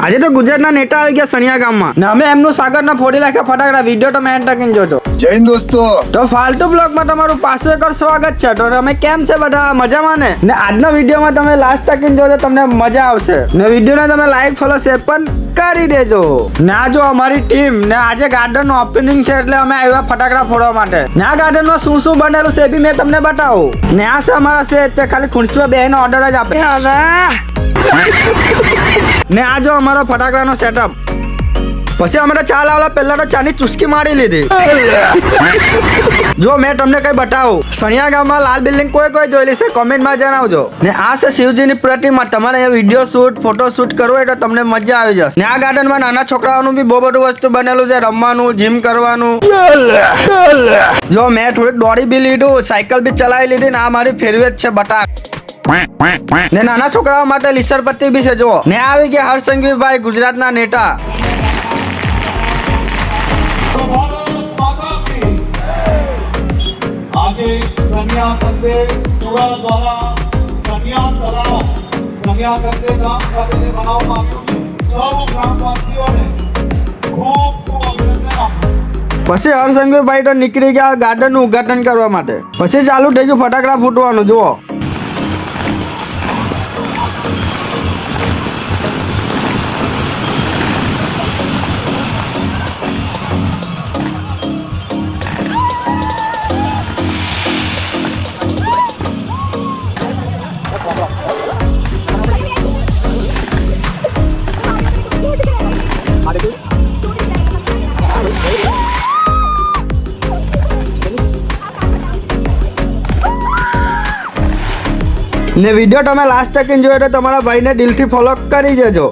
આજે તો ગુજરાતના નેતા આવી ગયા સણિયા ગામમાં ને અમે એમનું સાગરના ફોડી નાખ્યા ફટાકડા. વિડીયો તમે એન્ડ તકીને જોજો. જય હિન્દ દોસ્તો. તો ફાલતુ બ્લોગમાં તમારું 500 એકર સ્વાગત છે. તો તમે કેમ છે બધા મજામાં ને આજના વિડીયોમાં તમે લાસ્ટ તકીને જોજો, તમને મજા આવશે ને વિડીયોને તમે લાઈક ફોલો શેર પણ કરી દેજો. ને આ જો અમારી ટીમ ને આજે ગાર્ડનનું ઓપનિંગ છે એટલે અમે આવ્યા ફટાકડા ફોડવા માટે. ને આ ગાર્ડનમાં શું શું બનેલું છે એ બી મેં તમને બતાવું. ને આ છે અમારા છે તે ખાલી ખુરશીમાં બેહીને ઓર્ડર જ આપે. ને આ જો અમારો ફટાકડાનો સેટઅપ. પછી અમે તો ચા લાવલા પહેલા તો ચાની ચુસ્કી મારી લીધી. જો મેં તમને કઈ બતાવું, સણિયા ગામમાં લાલ બિલ્ડિંગ કોઈ જોયેલી છે કોમેન્ટમાં જણાવજો. ને આ છે શિવજીની પ્રતિમા. તમારે અહીંયા વિડીયો શૂટ ફોટો શૂટ કરવું હોય તો તમને મજા આવી જશે. ને આ ગાર્ડનમાં નાના છોકરાઓનું બી બહુ બધું વસ્તુ બનેલું છે, રમવાનું, જીમ કરવાનું. જો મેં થોડીક દોડી બી લીધું, સાયકલ બી ચલાવી લીધી. ને આ મારી ફેવરેટ છે બટાક. ને નાના છોકરાઓ માટે લીસરપટ્ટી બી છે. જો ને આવી ગયા હર્ષસંઘવીભાઈ, ગુજરાતના નેતા. આજે સનિયા ખાતે સુરા દ્વારા સનિયા તળાવ સનિયા ખાતે ગામ ખાતે બનાવવામાં આવ્યું છે. સૌ ગ્રામવાસીઓને ખૂબ અભિનંદન આપું. પછી હર્ષસંઘવીભાઈ તો નીકળી ગયા ગાર્ડનનું ઉદ્ઘાટન કરવા માટે. પછી ચાલુ થઈ ગયું ફટાકડા ફૂટવાનું. જુઓ ને વિડીયો તમે લાસ્ટ તક જોયો તો તમારા ભાઈને દિલથી ફોલો કરી જજો.